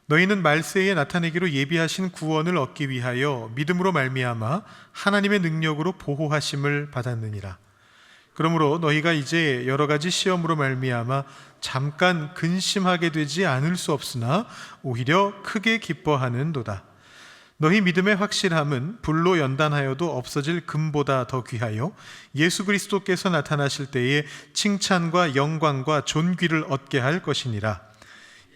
너희는 말세에 나타내기로 예비하신 구원을 얻기 위하여 믿음으로 말미암아 하나님의 능력으로 보호하심을 받았느니라. 그러므로 너희가 이제 여러 가지 시험으로 말미암아 잠깐 근심하게 되지 않을 수 없으나 오히려 크게 기뻐하는도다. 너희 믿음의 확실함은 불로 연단하여도 없어질 금보다 더 귀하여 예수 그리스도께서 나타나실 때에 칭찬과 영광과 존귀를 얻게 할 것이니라.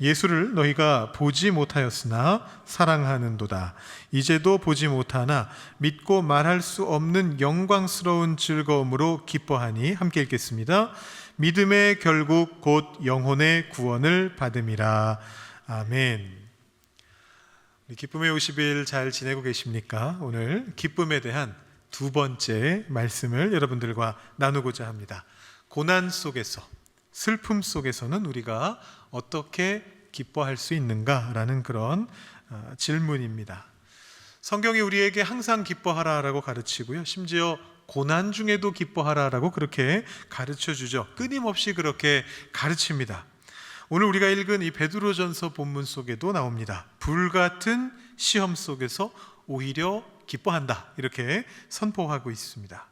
예수를 너희가 보지 못하였으나 사랑하는도다. 이제도 보지 못하나 믿고 말할 수 없는 영광스러운 즐거움으로 기뻐하니. 함께 읽겠습니다. 믿음의 결국 곧 영혼의 구원을 받음이라. 아멘. 기쁨의 50일 잘 지내고 계십니까? 오늘 기쁨에 대한 두 번째 말씀을 여러분들과 나누고자 합니다. 고난 속에서, 슬픔 속에서는 우리가 어떻게 기뻐할 수 있는가라는 그런 질문입니다. 성경이 우리에게 항상 기뻐하라라고 가르치고요, 심지어 고난 중에도 기뻐하라라고 그렇게 가르쳐 주죠. 끊임없이 그렇게 가르칩니다. 오늘 우리가 읽은 이 베드로전서 본문 속에도 나옵니다. 불같은 시험 속에서 오히려 기뻐한다, 이렇게 선포하고 있습니다.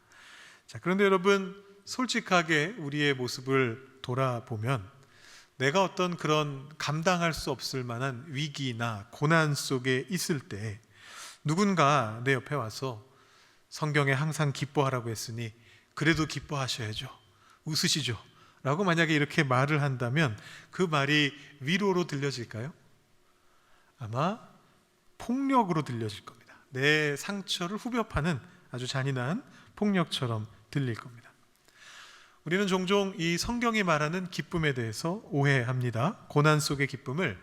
자, 그런데 여러분, 솔직하게 우리의 모습을 돌아보면 내가 어떤 그런 감당할 수 없을 만한 위기나 고난 속에 있을 때 누군가 내 옆에 와서 성경에 항상 기뻐하라고 했으니 그래도 기뻐하셔야죠, 웃으시죠 라고 만약에 이렇게 말을 한다면 그 말이 위로로 들려질까요? 아마 폭력으로 들려질 겁니다. 내 상처를 후벼 파는 아주 잔인한 폭력처럼 들릴 겁니다. 우리는 종종 이 성경이 말하는 기쁨에 대해서 오해합니다. 고난 속의 기쁨을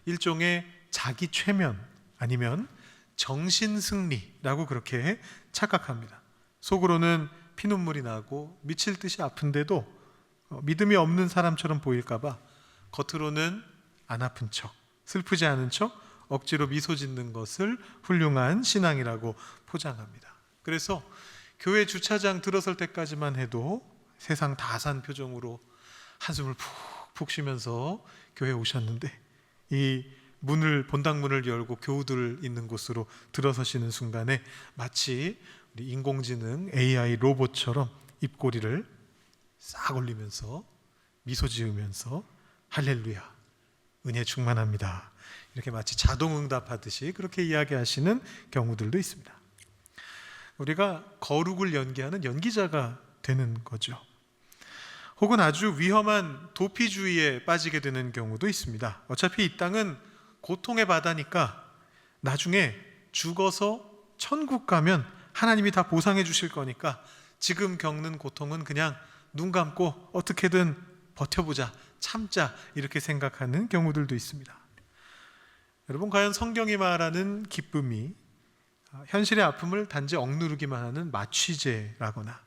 일종의 자기 최면 아니면 정신승리라고 그렇게 착각합니다. 속으로는 피눈물이 나고 미칠 듯이 아픈데도 믿음이 없는 사람처럼 보일까봐 겉으로는 안 아픈 척, 슬프지 않은 척 억지로 미소 짓는 것을 훌륭한 신앙이라고 포장합니다. 그래서 교회 주차장 들어설 때까지만 해도 세상 다 산 표정으로 한숨을 푹푹 쉬면서 교회에 오셨는데 이 본당문을 열고 교우들 있는 곳으로 들어서시는 순간에 마치 우리 인공지능 AI 로봇처럼 입꼬리를 싹 올리면서 미소 지으면서 할렐루야, 은혜 충만합니다, 이렇게 마치 자동응답하듯이 그렇게 이야기하시는 경우들도 있습니다. 우리가 거룩을 연기하는 연기자가 되는 거죠. 혹은 아주 위험한 도피주의에 빠지게 되는 경우도 있습니다. 어차피 이 땅은 고통의 바다니까 나중에 죽어서 천국 가면 하나님이 다 보상해 주실 거니까 지금 겪는 고통은 그냥 눈 감고 어떻게든 버텨보자, 참자, 이렇게 생각하는 경우들도 있습니다. 여러분, 과연 성경이 말하는 기쁨이 현실의 아픔을 단지 억누르기만 하는 마취제라거나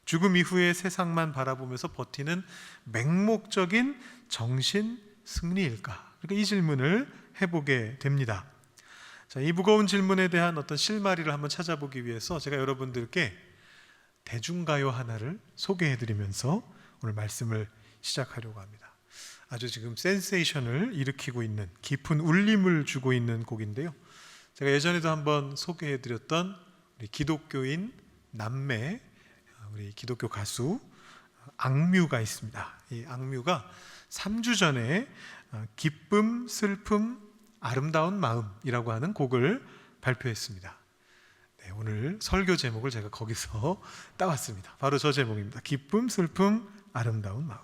죽음 이후의 세상만 바라보면서 버티는 맹목적인 정신 승리일까? 그러니까 이 질문을 해보게 됩니다. 자, 이 무거운 질문에 대한 어떤 실마리를 한번 찾아보기 위해서 제가 여러분들께 대중가요 하나를 소개해드리면서 오늘 말씀을 시작하려고 합니다. 아주 지금 센세이션을 일으키고 있는, 깊은 울림을 주고 있는 곡인데요, 제가 예전에도 한번 소개해드렸던 우리 기독교인 남매, 우리 기독교 가수 악뮤가 있습니다. 이 악뮤가 3주 전에 기쁨, 슬픔, 아름다운 마음이라고 하는 곡을 발표했습니다. 네, 오늘 설교 제목을 제가 거기서 따왔습니다. 바로 저 제목입니다. 기쁨, 슬픔, 아름다운 마음.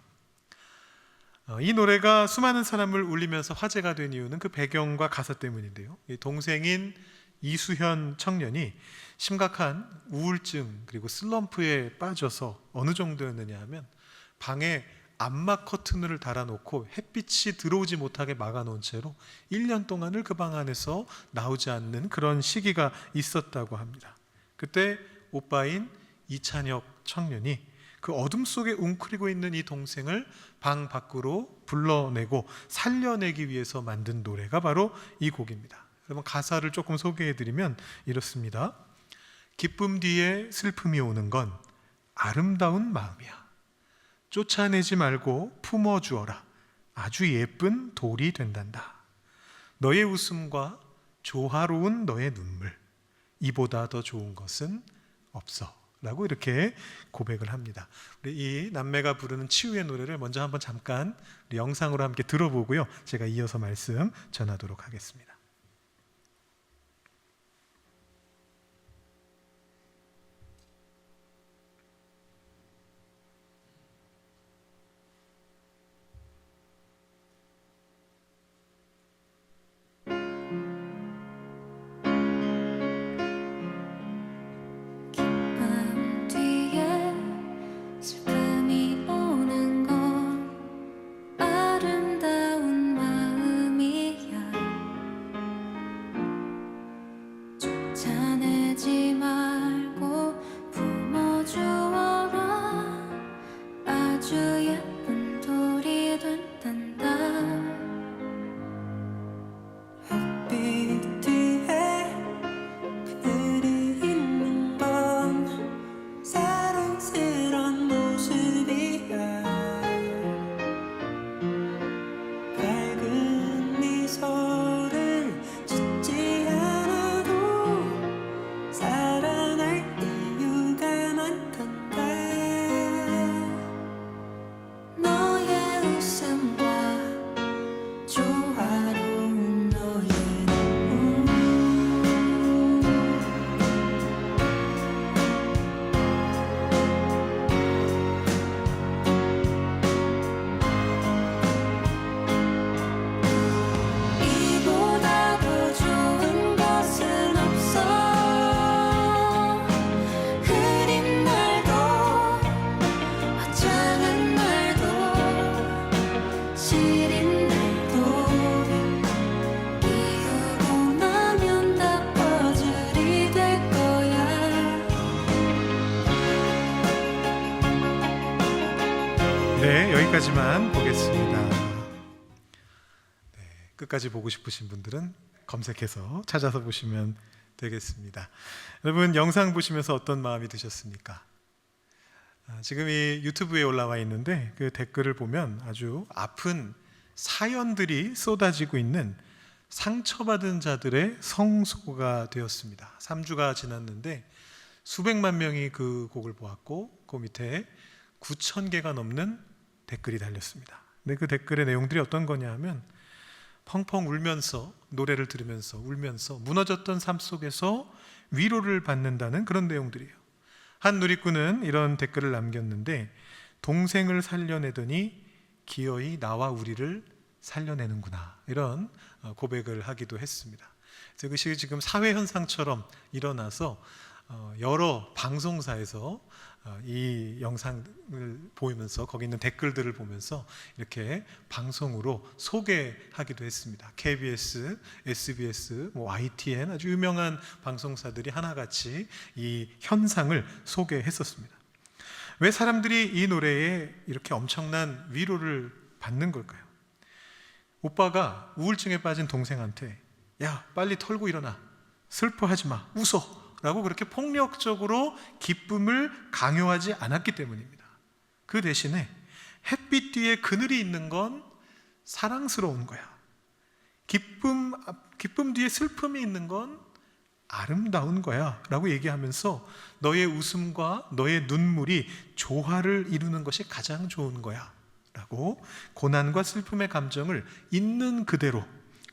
이 노래가 수많은 사람을 울리면서 화제가 된 이유는 그 배경과 가사 때문인데요, 이 동생인 이수현 청년이 심각한 우울증 그리고 슬럼프에 빠져서 어느 정도였느냐 하면 방에 암막 커튼을 달아놓고 햇빛이 들어오지 못하게 막아놓은 채로 1년 동안을 그 방 안에서 나오지 않는 그런 시기가 있었다고 합니다. 그때 오빠인 이찬혁 청년이 그 어둠 속에 웅크리고 있는 이 동생을 방 밖으로 불러내고 살려내기 위해서 만든 노래가 바로 이 곡입니다. 여러분, 가사를 조금 소개해드리면 이렇습니다. 기쁨 뒤에 슬픔이 오는 건 아름다운 마음이야. 쫓아내지 말고 품어주어라. 아주 예쁜 돌이 된단다. 너의 웃음과 조화로운 너의 눈물, 이보다 더 좋은 것은 없어 라고 이렇게 고백을 합니다. 우리 이 남매가 부르는 치유의 노래를 먼저 한번 잠깐 우리 영상으로 함께 들어보고요, 제가 이어서 말씀 전하도록 하겠습니다. 네, 여기까지만 보겠습니다. 네, 끝까지 보고 싶으신 분들은 검색해서 찾아서 보시면 되겠습니다. 여러분, 영상 보시면서 어떤 마음이 드셨습니까? 지금 이 유튜브에 올라와 있는데 그 댓글을 보면 아주 아픈 사연들이 쏟아지고 있는 상처받은 자들의 성소가 되었습니다. 3주가 지났는데 수백만 명이 그 곡을 보았고 그 밑에 9,000개가 넘는 댓글이 달렸습니다. 근데 그 댓글의 내용들이 어떤 거냐 하면 펑펑 울면서, 노래를 들으면서 울면서 무너졌던 삶 속에서 위로를 받는다는 그런 내용들이에요. 한 누리꾼은 이런 댓글을 남겼는데, 동생을 살려내더니 기어이 나와 우리를 살려내는구나, 이런 고백을 하기도 했습니다. 그것이 지금 사회 현상처럼 일어나서 여러 방송사에서 이 영상을 보면서 거기 있는 댓글들을 보면서 이렇게 방송으로 소개하기도 했습니다. KBS, SBS, YTN 아주 유명한 방송사들이 하나같이 이 현상을 소개했었습니다. 왜 사람들이 이 노래에 이렇게 엄청난 위로를 받는 걸까요? 오빠가 우울증에 빠진 동생한테 야, 빨리 털고 일어나, 슬퍼하지 마, 웃어 라고 그렇게 폭력적으로 기쁨을 강요하지 않았기 때문입니다. 그 대신에 햇빛 뒤에 그늘이 있는 건 사랑스러운 거야, 기쁨 뒤에 슬픔이 있는 건 아름다운 거야 라고 얘기하면서 너의 웃음과 너의 눈물이 조화를 이루는 것이 가장 좋은 거야 라고 고난과 슬픔의 감정을 있는 그대로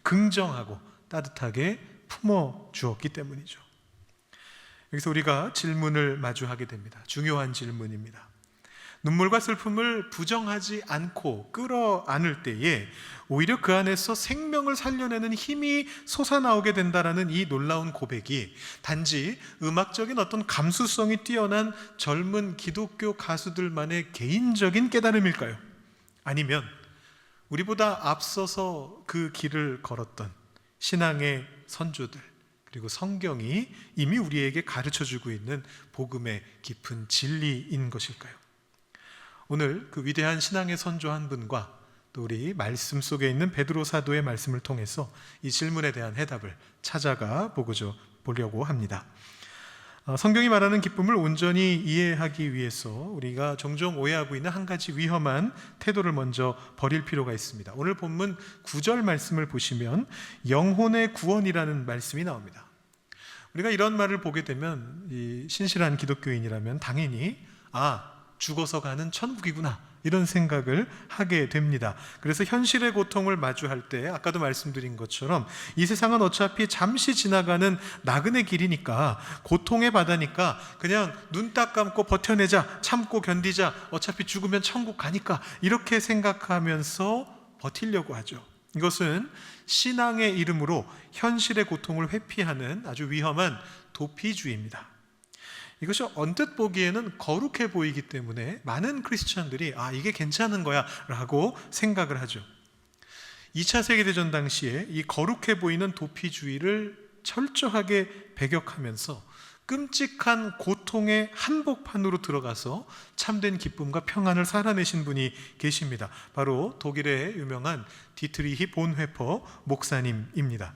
긍정하고 따뜻하게 품어 주었기 때문이죠. 여기서 우리가 질문을 마주하게 됩니다. 중요한 질문입니다. 눈물과 슬픔을 부정하지 않고 끌어안을 때에 오히려 그 안에서 생명을 살려내는 힘이 솟아나오게 된다라는 이 놀라운 고백이 단지 음악적인 어떤 감수성이 뛰어난 젊은 기독교 가수들만의 개인적인 깨달음일까요? 아니면 우리보다 앞서서 그 길을 걸었던 신앙의 선조들, 그리고 성경이 이미 우리에게 가르쳐주고 있는 복음의 깊은 진리인 것일까요? 오늘 그 위대한 신앙의 선조 한 분과 또 우리 말씀 속에 있는 베드로 사도의 말씀을 통해서 이 질문에 대한 해답을 찾아가 보려고 합니다. 성경이 말하는 기쁨을 온전히 이해하기 위해서 우리가 종종 오해하고 있는 한 가지 위험한 태도를 먼저 버릴 필요가 있습니다. 오늘 본문 9절 말씀을 보시면 영혼의 구원이라는 말씀이 나옵니다. 우리가 이런 말을 보게 되면 이 신실한 기독교인이라면 당연히 죽어서 가는 천국이구나 이런 생각을 하게 됩니다. 그래서 현실의 고통을 마주할 때 아까도 말씀드린 것처럼 이 세상은 어차피 잠시 지나가는 나그네 길이니까, 고통의 바다니까 그냥 눈 딱 감고 버텨내자, 참고 견디자, 어차피 죽으면 천국 가니까 이렇게 생각하면서 버티려고 하죠. 이것은 신앙의 이름으로 현실의 고통을 회피하는 아주 위험한 도피주의입니다. 이것이 언뜻 보기에는 거룩해 보이기 때문에 많은 크리스천들이 이게 괜찮은 거야 라고 생각을 하죠. 2차 세계대전 당시에 이 거룩해 보이는 도피주의를 철저하게 배격하면서 끔찍한 고통의 한복판으로 들어가서 참된 기쁨과 평안을 살아내신 분이 계십니다. 바로 독일의 유명한 디트리히 본회퍼 목사님입니다.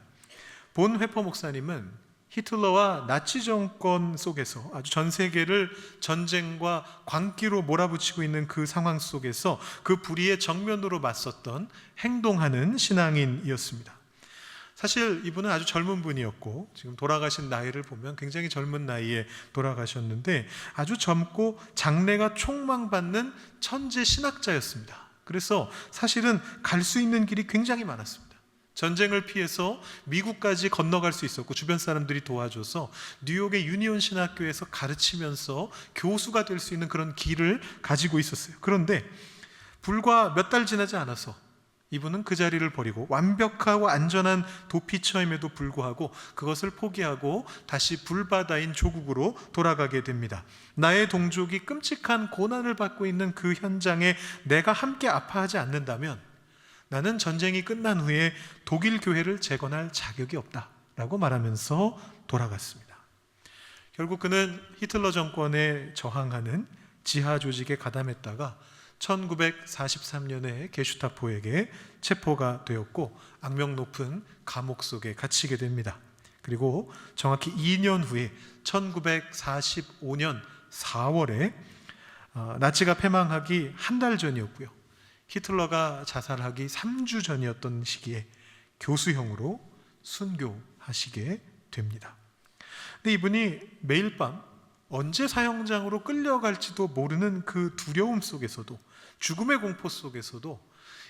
본회퍼 목사님은 히틀러와 나치 정권 속에서 아주 전 세계를 전쟁과 광기로 몰아붙이고 있는 그 상황 속에서 그 불의의 정면으로 맞섰던 행동하는 신앙인이었습니다. 사실 이분은 아주 젊은 분이었고 지금 돌아가신 나이를 보면 굉장히 젊은 나이에 돌아가셨는데 아주 젊고 장래가 촉망받는 천재 신학자였습니다. 그래서 사실은 갈 수 있는 길이 굉장히 많았습니다. 전쟁을 피해서 미국까지 건너갈 수 있었고 주변 사람들이 도와줘서 뉴욕의 유니온 신학교에서 가르치면서 교수가 될 수 있는 그런 길을 가지고 있었어요. 그런데 불과 몇 달 지나지 않아서 이분은 그 자리를 버리고 완벽하고 안전한 도피처임에도 불구하고 그것을 포기하고 다시 불바다인 조국으로 돌아가게 됩니다. 나의 동족이 끔찍한 고난을 받고 있는 그 현장에 내가 함께 아파하지 않는다면 나는 전쟁이 끝난 후에 독일 교회를 재건할 자격이 없다라고 말하면서 돌아갔습니다. 결국 그는 히틀러 정권에 저항하는 지하 조직에 가담했다가 1943년에 게슈타포에게 체포가 되었고 악명 높은 감옥 속에 갇히게 됩니다. 그리고 정확히 2년 후에 1945년 4월에 나치가 패망하기 한 달 전이었고요. 히틀러가 자살하기 3주 전이었던 시기에 교수형으로 순교하시게 됩니다. 근데 이분이 매일 밤 언제 사형장으로 끌려갈지도 모르는 그 두려움 속에서도, 죽음의 공포 속에서도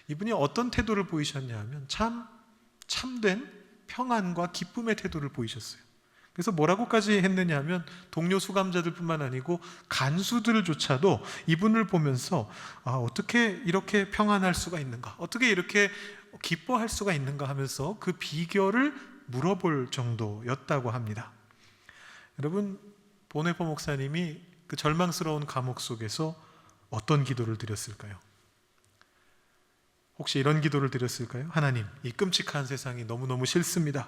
이분이 어떤 태도를 보이셨냐 하면 참된 평안과 기쁨의 태도를 보이셨어요. 그래서 뭐라고까지 했느냐 하면 동료 수감자들뿐만 아니고 간수들조차도 이분을 보면서 어떻게 이렇게 평안할 수가 있는가, 어떻게 이렇게 기뻐할 수가 있는가 하면서 그 비결을 물어볼 정도였다고 합니다. 여러분, 본회퍼 목사님이 그 절망스러운 감옥 속에서 어떤 기도를 드렸을까요? 혹시 이런 기도를 드렸을까요? 하나님, 이 끔찍한 세상이 너무너무 싫습니다.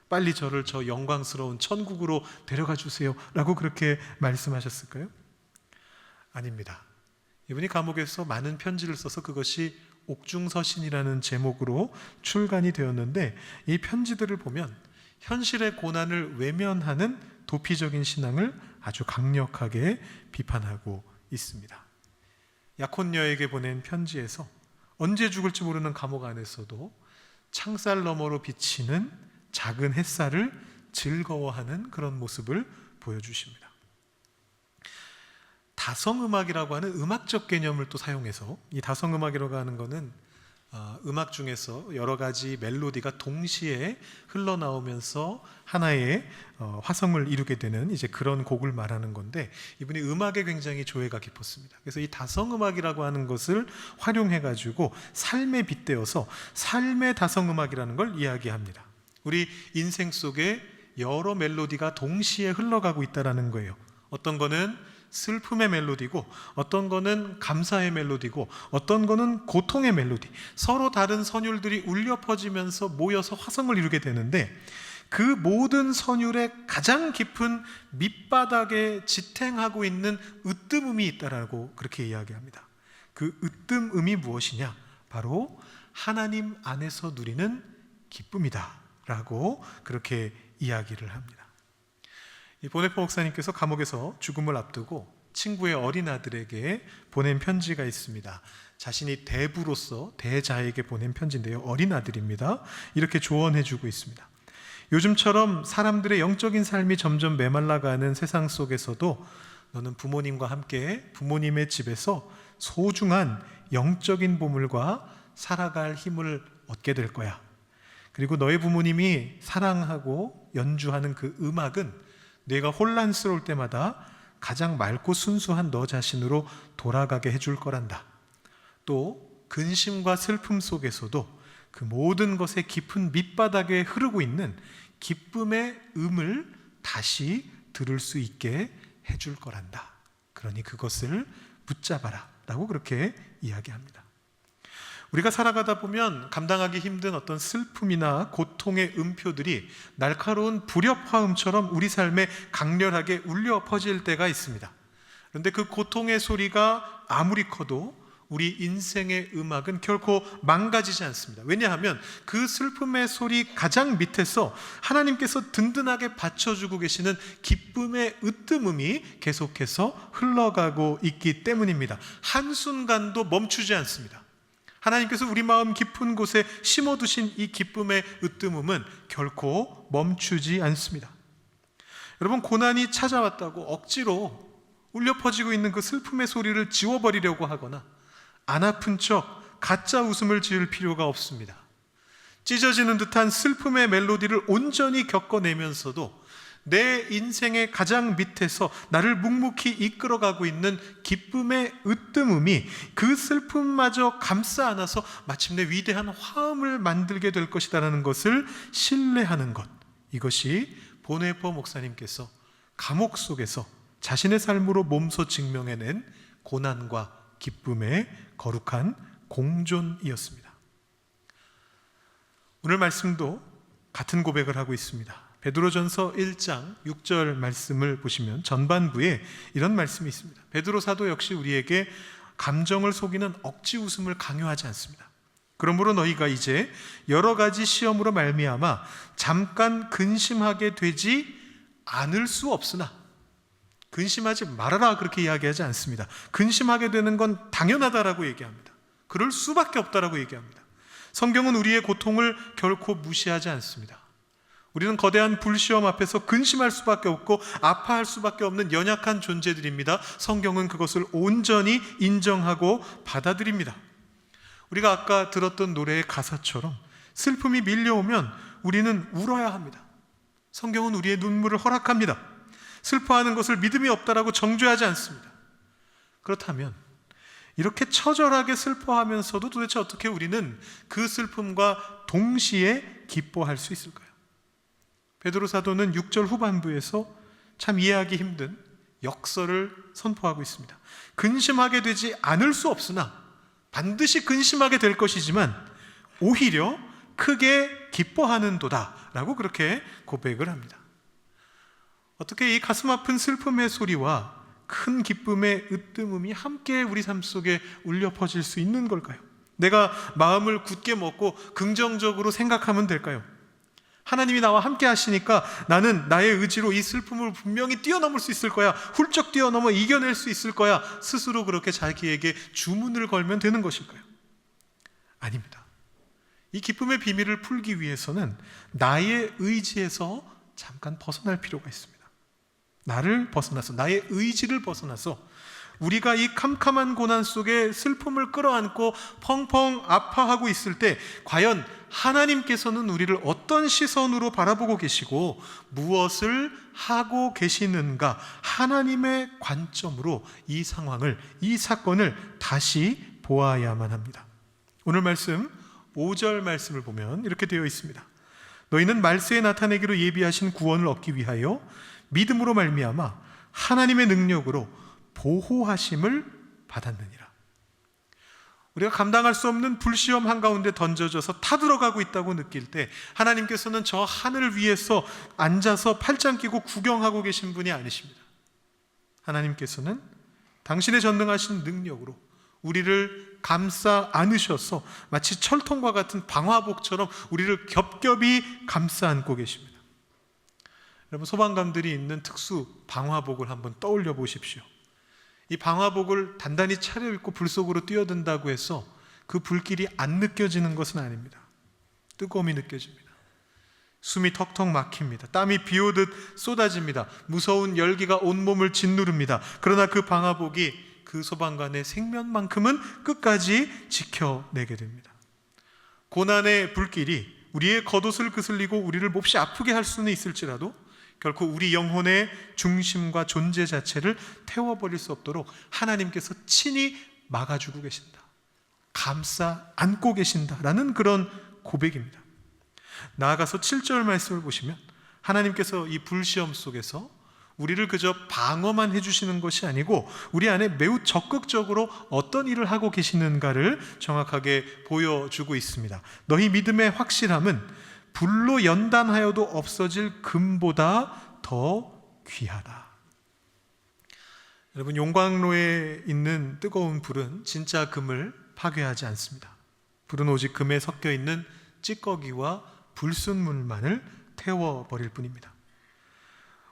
빨리 저를 저 영광스러운 천국으로 데려가 주세요 라고 그렇게 말씀하셨을까요? 아닙니다. 이분이 감옥에서 많은 편지를 써서 그것이 옥중서신이라는 제목으로 출간이 되었는데, 이 편지들을 보면 현실의 고난을 외면하는 도피적인 신앙을 아주 강력하게 비판하고 있습니다. 약혼녀에게 보낸 편지에서 언제 죽을지 모르는 감옥 안에서도 창살 너머로 비치는 작은 햇살을 즐거워하는 그런 모습을 보여주십니다. 다성음악이라고 하는 음악적 개념을 또 사용해서, 이 다성음악이라고 하는 것은 음악 중에서 여러 가지 멜로디가 동시에 흘러나오면서 하나의 화성을 이루게 되는 이제 그런 곡을 말하는 건데, 이분이 음악에 굉장히 조예가 깊었습니다. 그래서 이 다성음악이라고 하는 것을 활용해 가지고 삶에 빗대어서 삶의 다성음악이라는 걸 이야기합니다. 우리 인생 속에 여러 멜로디가 동시에 흘러가고 있다는 거예요. 어떤 거는 슬픔의 멜로디고, 어떤 거는 감사의 멜로디고, 어떤 거는 고통의 멜로디, 서로 다른 선율들이 울려 퍼지면서 모여서 화성을 이루게 되는데, 그 모든 선율의 가장 깊은 밑바닥에 지탱하고 있는 으뜸음이 있다라고 그렇게 이야기합니다. 그 으뜸음이 무엇이냐? 바로 하나님 안에서 누리는 기쁨이다 라고 그렇게 이야기를 합니다. 이 보네포 목사님께서 감옥에서 죽음을 앞두고 친구의 어린 아들에게 보낸 편지가 있습니다. 자신이 대부로서 대자에게 보낸 편지인데요, 어린 아들입니다. 이렇게 조언해주고 있습니다. 요즘처럼 사람들의 영적인 삶이 점점 메말라가는 세상 속에서도 너는 부모님과 함께 부모님의 집에서 소중한 영적인 보물과 살아갈 힘을 얻게 될 거야. 그리고 너의 부모님이 사랑하고 연주하는 그 음악은 내가 혼란스러울 때마다 가장 맑고 순수한 너 자신으로 돌아가게 해줄 거란다. 또 근심과 슬픔 속에서도 그 모든 것의 깊은 밑바닥에 흐르고 있는 기쁨의 음을 다시 들을 수 있게 해줄 거란다. 그러니 그것을 붙잡아라 라고 그렇게 이야기합니다. 우리가 살아가다 보면 감당하기 힘든 어떤 슬픔이나 고통의 음표들이 날카로운 불협화음처럼 우리 삶에 강렬하게 울려 퍼질 때가 있습니다. 그런데 그 고통의 소리가 아무리 커도 우리 인생의 음악은 결코 망가지지 않습니다. 왜냐하면 그 슬픔의 소리 가장 밑에서 하나님께서 든든하게 받쳐주고 계시는 기쁨의 으뜸음이 계속해서 흘러가고 있기 때문입니다. 한순간도 멈추지 않습니다. 하나님께서 우리 마음 깊은 곳에 심어두신 이 기쁨의 으뜸음은 결코 멈추지 않습니다. 여러분, 고난이 찾아왔다고 억지로 울려 퍼지고 있는 그 슬픔의 소리를 지워버리려고 하거나 안 아픈 척 가짜 웃음을 지을 필요가 없습니다. 찢어지는 듯한 슬픔의 멜로디를 온전히 겪어내면서도 내 인생의 가장 밑에서 나를 묵묵히 이끌어가고 있는 기쁨의 으뜸음이 그 슬픔마저 감싸 안아서 마침내 위대한 화음을 만들게 될 것이라는 것을 신뢰하는 것, 이것이 보네포 목사님께서 감옥 속에서 자신의 삶으로 몸소 증명해낸 고난과 기쁨의 거룩한 공존이었습니다. 오늘 말씀도 같은 고백을 하고 있습니다. 베드로전서 1장 6절 말씀을 보시면 전반부에 이런 말씀이 있습니다. 베드로 사도 역시 우리에게 감정을 속이는 억지 웃음을 강요하지 않습니다. 그러므로 너희가 이제 여러 가지 시험으로 말미암아 잠깐 근심하게 되지 않을 수 없으나, 근심하지 말아라 그렇게 이야기하지 않습니다. 근심하게 되는 건 당연하다라고 얘기합니다. 그럴 수밖에 없다라고 얘기합니다. 성경은 우리의 고통을 결코 무시하지 않습니다. 우리는 거대한 불시험 앞에서 근심할 수밖에 없고 아파할 수밖에 없는 연약한 존재들입니다. 성경은 그것을 온전히 인정하고 받아들입니다. 우리가 아까 들었던 노래의 가사처럼 슬픔이 밀려오면 우리는 울어야 합니다. 성경은 우리의 눈물을 허락합니다. 슬퍼하는 것을 믿음이 없다라고 정죄하지 않습니다. 그렇다면 이렇게 처절하게 슬퍼하면서도 도대체 어떻게 우리는 그 슬픔과 동시에 기뻐할 수 있을까요? 베드로 사도는 6절 후반부에서 참 이해하기 힘든 역설을 선포하고 있습니다. 근심하게 되지 않을 수 없으나 반드시 근심하게 될 것이지만 오히려 크게 기뻐하는도다 라고 그렇게 고백을 합니다. 어떻게 이 가슴 아픈 슬픔의 소리와 큰 기쁨의 으뜸음이 함께 우리 삶 속에 울려 퍼질 수 있는 걸까요? 내가 마음을 굳게 먹고 긍정적으로 생각하면 될까요? 하나님이 나와 함께 하시니까 나는 나의 의지로 이 슬픔을 분명히 뛰어넘을 수 있을 거야, 훌쩍 뛰어넘어 이겨낼 수 있을 거야, 스스로 그렇게 자기에게 주문을 걸면 되는 것일까요? 아닙니다. 이 기쁨의 비밀을 풀기 위해서는 나의 의지에서 잠깐 벗어날 필요가 있습니다. 나를 벗어나서, 나의 의지를 벗어나서 우리가 이 캄캄한 고난 속에 슬픔을 끌어안고 펑펑 아파하고 있을 때 과연 하나님께서는 우리를 어떤 시선으로 바라보고 계시고 무엇을 하고 계시는가, 하나님의 관점으로 이 상황을, 이 사건을 다시 보아야만 합니다. 오늘 말씀 5절 말씀을 보면 이렇게 되어 있습니다. 너희는 말세에 나타내기로 예비하신 구원을 얻기 위하여 믿음으로 말미암아 하나님의 능력으로 보호하심을 받았느니라. 우리가 감당할 수 없는 불시험 한가운데 던져져서 타들어가고 있다고 느낄 때 하나님께서는 저 하늘 위에서 앉아서 팔짱 끼고 구경하고 계신 분이 아니십니다. 하나님께서는 당신의 전능하신 능력으로 우리를 감싸 안으셔서 마치 철통과 같은 방화복처럼 우리를 겹겹이 감싸 안고 계십니다. 여러분, 소방관들이 입는 특수 방화복을 한번 떠올려 보십시오. 이 방화복을 단단히 차려입고 불 속으로 뛰어든다고 해서 그 불길이 안 느껴지는 것은 아닙니다. 뜨거움이 느껴집니다. 숨이 턱턱 막힙니다. 땀이 비오듯 쏟아집니다. 무서운 열기가 온몸을 짓누릅니다. 그러나 그 방화복이 그 소방관의 생명만큼은 끝까지 지켜내게 됩니다. 고난의 불길이 우리의 겉옷을 그슬리고 우리를 몹시 아프게 할 수는 있을지라도 결코 우리 영혼의 중심과 존재 자체를 태워버릴 수 없도록 하나님께서 친히 막아주고 계신다, 감싸 안고 계신다라는 그런 고백입니다. 나아가서 7절 말씀을 보시면 하나님께서 이 불시험 속에서 우리를 그저 방어만 해주시는 것이 아니고 우리 안에 매우 적극적으로 어떤 일을 하고 계시는가를 정확하게 보여주고 있습니다. 너희 믿음의 확실함은 불로 연단하여도 없어질 금보다 더 귀하다. 여러분, 용광로에 있는 뜨거운 불은 진짜 금을 파괴하지 않습니다. 불은 오직 금에 섞여 있는 찌꺼기와 불순물만을 태워버릴 뿐입니다.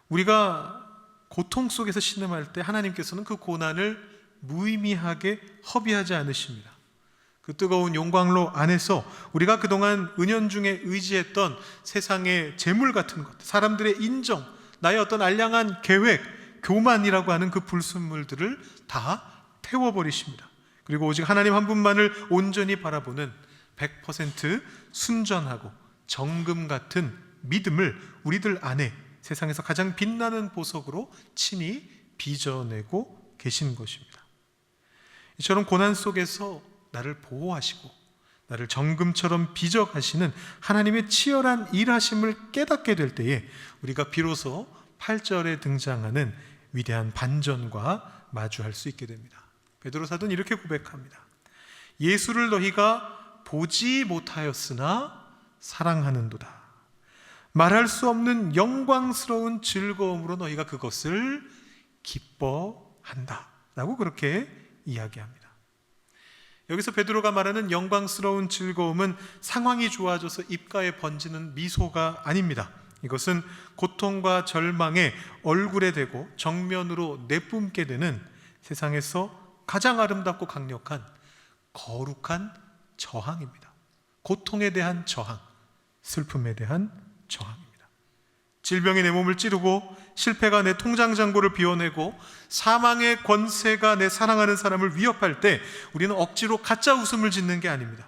우리가 고통 속에서 신음할 때 하나님께서는 그 고난을 무의미하게 허비하지 않으십니다. 그 뜨거운 용광로 안에서 우리가 그동안 은연중에 의지했던 세상의 재물 같은 것, 사람들의 인정, 나의 어떤 알량한 계획, 교만이라고 하는 그 불순물들을 다 태워버리십니다. 그리고 오직 하나님 한 분만을 온전히 바라보는 100% 순전하고 정금 같은 믿음을 우리들 안에 세상에서 가장 빛나는 보석으로 친히 빚어내고 계신 것입니다. 이처럼 고난 속에서 나를 보호하시고 나를 정금처럼 빚어가시는 하나님의 치열한 일하심을 깨닫게 될 때에 우리가 비로소 8절에 등장하는 위대한 반전과 마주할 수 있게 됩니다. 베드로 사도는 이렇게 고백합니다. 예수를 너희가 보지 못하였으나 사랑하는도다. 말할 수 없는 영광스러운 즐거움으로 너희가 그것을 기뻐한다 라고 그렇게 이야기합니다. 여기서 베드로가 말하는 영광스러운 즐거움은 상황이 좋아져서 입가에 번지는 미소가 아닙니다. 이것은 고통과 절망에 얼굴에 대고 정면으로 내뿜게 되는 세상에서 가장 아름답고 강력한 거룩한 저항입니다. 고통에 대한 저항, 슬픔에 대한 저항입니다. 질병이 내 몸을 찌르고 실패가 내 통장 잔고를 비워내고 사망의 권세가 내 사랑하는 사람을 위협할 때 우리는 억지로 가짜 웃음을 짓는 게 아닙니다.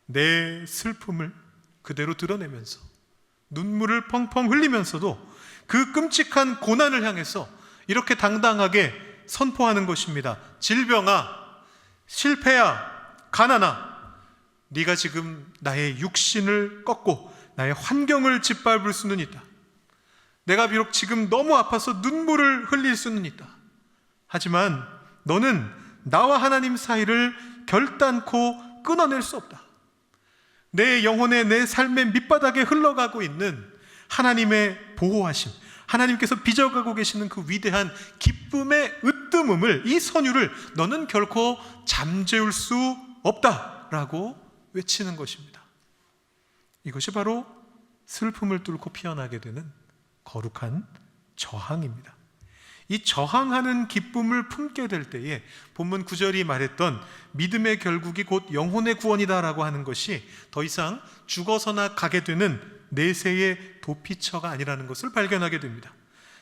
내 슬픔을 그대로 드러내면서 눈물을 펑펑 흘리면서도 그 끔찍한 고난을 향해서 이렇게 당당하게 선포하는 것입니다. 질병아, 실패야, 가난아, 네가 지금 나의 육신을 꺾고 나의 환경을 짓밟을 수는 있다. 내가 비록 지금 너무 아파서 눈물을 흘릴 수는 있다. 하지만 너는 나와 하나님 사이를 결단코 끊어낼 수 없다. 내 영혼의 내 삶의 밑바닥에 흘러가고 있는 하나님의 보호하심, 하나님께서 빚어가고 계시는 그 위대한 기쁨의 으뜸음을, 이 선율을 너는 결코 잠재울 수 없다라고 외치는 것입니다. 이것이 바로 슬픔을 뚫고 피어나게 되는 거룩한 저항입니다. 이 저항하는 기쁨을 품게 될 때에 본문 9절이 말했던 믿음의 결국이 곧 영혼의 구원이다라고 하는 것이 더 이상 죽어서나 가게 되는 내세의 도피처가 아니라는 것을 발견하게 됩니다.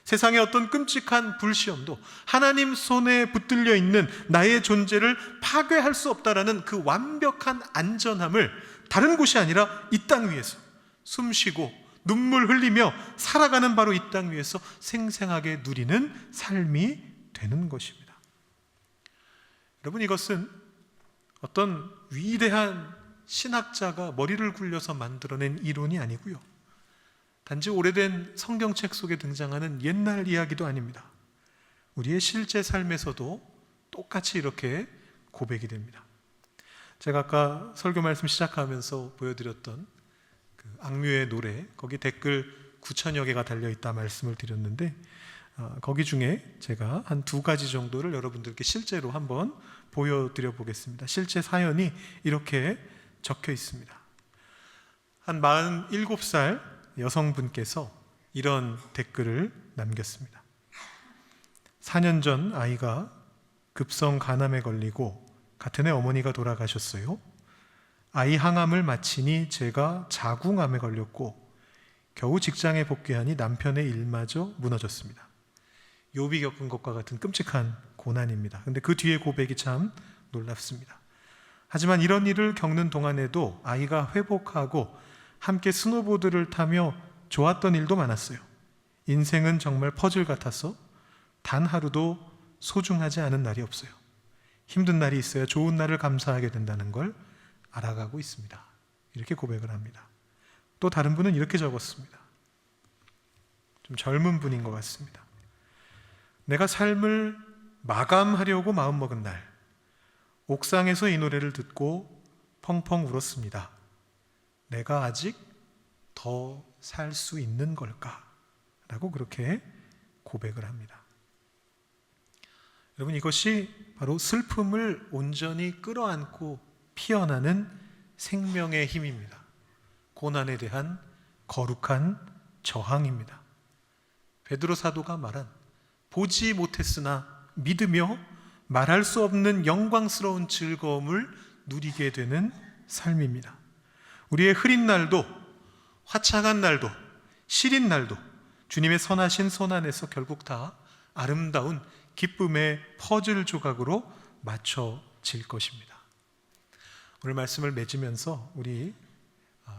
세상의 어떤 끔찍한 불시험도 하나님 손에 붙들려 있는 나의 존재를 파괴할 수 없다라는 그 완벽한 안전함을 다른 곳이 아니라 이 땅 위에서 숨쉬고 눈물 흘리며 살아가는 바로 이 땅 위에서 생생하게 누리는 삶이 되는 것입니다. 여러분, 이것은 어떤 위대한 신학자가 머리를 굴려서 만들어낸 이론이 아니고요, 단지 오래된 성경책 속에 등장하는 옛날 이야기도 아닙니다. 우리의 실제 삶에서도 똑같이 이렇게 고백이 됩니다. 제가 아까 설교 말씀 시작하면서 보여드렸던 그 악뮤의 노래, 거기 댓글 9,000여 개가 달려있다 말씀을 드렸는데, 거기 중에 제가 한 2가지 정도를 여러분들께 실제로 한번 보여드려 보겠습니다. 실제 사연이 이렇게 적혀 있습니다. 한 47살 여성분께서 이런 댓글을 남겼습니다. 4년 전 아이가 급성 간암에 걸리고 같은 해 어머니가 돌아가셨어요. 아이 항암을 마치니 제가 자궁암에 걸렸고 겨우 직장에 복귀하니 남편의 일마저 무너졌습니다. 욥이 겪은 것과 같은 끔찍한 고난입니다. 근데 그 뒤에 고백이 참 놀랍습니다. 하지만 이런 일을 겪는 동안에도 아이가 회복하고 함께 스노보드를 타며 좋았던 일도 많았어요. 인생은 정말 퍼즐 같아서 단 하루도 소중하지 않은 날이 없어요. 힘든 날이 있어야 좋은 날을 감사하게 된다는 걸 알아가고 있습니다. 이렇게 고백을 합니다. 또 다른 분은 이렇게 적었습니다. 좀 젊은 분인 것 같습니다. 내가 삶을 마감하려고 마음먹은 날, 옥상에서 이 노래를 듣고 펑펑 울었습니다. 내가 아직 더 살 수 있는 걸까? 라고 그렇게 고백을 합니다. 여러분, 이것이 바로 슬픔을 온전히 끌어안고 피어나는 생명의 힘입니다. 고난에 대한 거룩한 저항입니다. 베드로 사도가 말한 보지 못했으나 믿으며 말할 수 없는 영광스러운 즐거움을 누리게 되는 삶입니다. 우리의 흐린 날도 화창한 날도 시린 날도 주님의 선하신 손 안에서 결국 다 아름다운 기쁨의 퍼즐 조각으로 맞춰질 것입니다. 오늘 말씀을 맺으면서 우리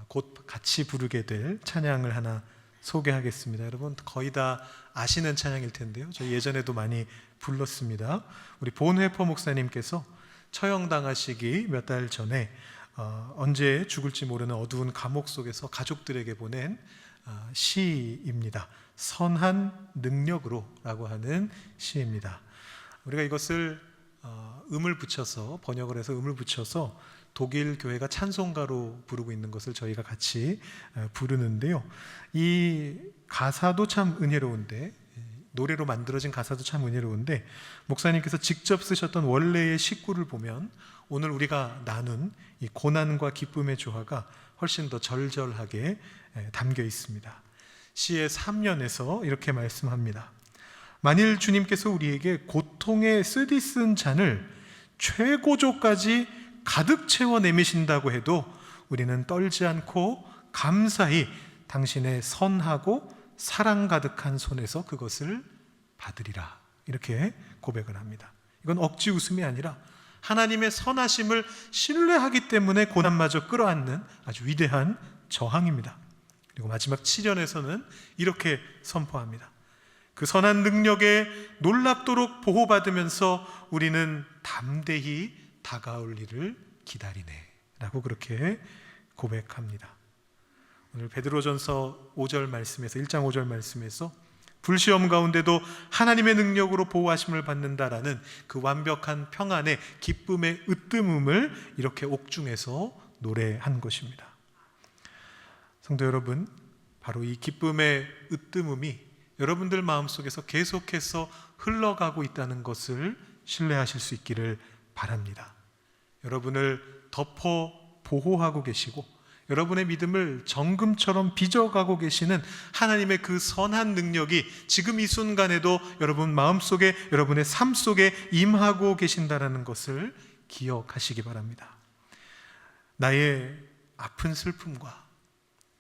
곧 같이 부르게 될 찬양을 하나 소개하겠습니다. 여러분 거의 다 아시는 찬양일 텐데요. 저희 예전에도 많이 불렀습니다. 우리 본회퍼 목사님께서 처형당하시기 몇 달 전에 언제 죽을지 모르는 어두운 감옥 속에서 가족들에게 보낸 시입니다. 선한 능력으로 라고 하는 시입니다. 우리가 이것을 음을 붙여서 번역을 해서 음을 붙여서 독일 교회가 찬송가로 부르고 있는 것을 저희가 같이 부르는데요. 이 가사도 참 은혜로운데, 노래로 만들어진 가사도 참 은혜로운데, 목사님께서 직접 쓰셨던 원래의 식구를 보면 오늘 우리가 나눈 이 고난과 기쁨의 조화가 훨씬 더 절절하게 담겨 있습니다. 시의 3년에서 이렇게 말씀합니다. 만일 주님께서 우리에게 고통의 쓰디쓴 잔을 최고조까지 가득 채워 내미신다고 해도 우리는 떨지 않고 감사히 당신의 선하고 사랑 가득한 손에서 그것을 받으리라. 이렇게 고백을 합니다. 이건 억지 웃음이 아니라 하나님의 선하심을 신뢰하기 때문에 고난마저 끌어안는 아주 위대한 저항입니다. 그리고 마지막 7절에서는 이렇게 선포합니다. 그 선한 능력에 놀랍도록 보호받으면서 우리는 담대히 다가올 일을 기다리네 라고 그렇게 고백합니다. 오늘 베드로전서 5절 말씀에서 1장 5절 말씀에서 불시험 가운데도 하나님의 능력으로 보호하심을 받는다라는 그 완벽한 평안의 기쁨의 으뜸음을 이렇게 옥중에서 노래한 것입니다. 성도 여러분, 바로 이 기쁨의 으뜸음이 여러분들 마음속에서 계속해서 흘러가고 있다는 것을 신뢰하실 수 있기를 바랍니다. 여러분을 덮어 보호하고 계시고 여러분의 믿음을 정금처럼 빚어가고 계시는 하나님의 그 선한 능력이 지금 이 순간에도 여러분 마음속에, 여러분의 삶 속에 임하고 계신다는 것을 기억하시기 바랍니다. 나의 아픈 슬픔과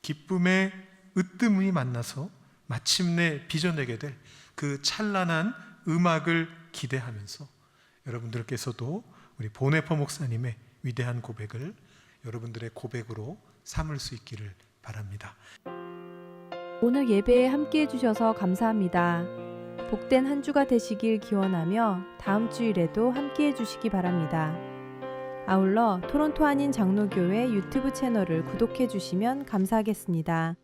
기쁨의 으뜸이 만나서 마침내 빚어내게 될 그 찬란한 음악을 기대하면서 여러분들께서도 우리 본회퍼 목사님의 위대한 고백을 여러분들의 고백으로 삼을 수 있기를 바랍니다. 오늘 예배에 함께 해주셔서 감사합니다. 복된 한 주가 되시길 기원하며 다음 주일에도 함께 해주시기 바랍니다. 아울러 토론토 한인 장로교회 유튜브 채널을 구독해 주시면 감사하겠습니다.